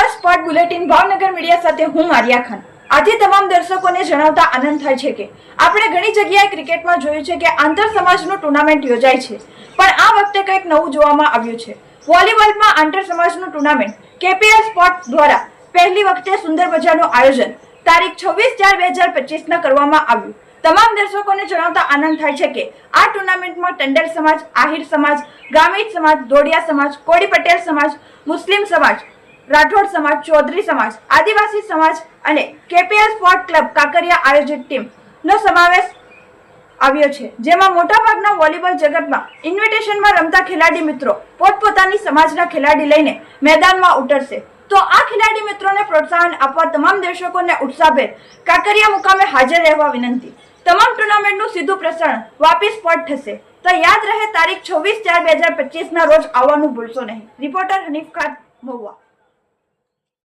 નવા sport bulletin Bhavnagar media સાથે હું મારિયા ખાન। આજે તમામ દર્શકોને જણાવતા આનંદ થાય છે કે આપણે ઘણી જગ્યાએ ક્રિકેટમાં જોયું છે કે આંતર સમાજનું ટુર્નામેન્ટ યોજાય છે, પણ આ વખતે કંઈક નવું જોવામાં આવ્યું છે। વોલીબોલમાં આંતર સમાજનું ટુર્નામેન્ટ કેપીએલ સ્પોર્ટ દ્વારા પહેલી વખતે સુંદર મજાનું આયોજન તારીખ 26/4/2025 કરવામાં આવ્યું। તમામ દર્શકોને જણાવતા આનંદ થાય છે કે આ ટુર્નામેન્ટમાં ટંડેલ સમાજ, આહિર સમાજ, ગામિત સમાજ, દોડિયા સમાજ, કોળી પટેલ સમાજ, મુસ્લિમ સમાજ, રાઠોડ સમાજ, ચૌધરી સમાજ, આદિવાસી સમાજ અને કેપીએલ સ્પોર્ટ ક્લબ કાંકરિયા આયોજિત ટીમનો સમાવેશ આવ્યો છે, જેમાં મોટાભાગના વોલીબોલ જગતમાં ઇન્વિટેશનમાં રમતા ખેલાડી મિત્રો પોતપોતાની સમાજના ખેલાડી લઈને મેદાનમાં ઉતરશે। તો આ ખેલાડી મિત્રોને પ્રોત્સાહન આપવા તમામ દર્શકોને ઉત્સાહભેર કાંકરિયા મુકામે હાજર રહેવા વિનંતી। તમામ ટુર્નામેન્ટનું સીધું પ્રસારણ વાપી સ્પોટ થશે, તો યાદ રહે તારીખ 26/4/2025 ના રોજ આવવાનું ભૂલશો નહીં। રિપોર્ટર હનીફ ખાન, મહુવા।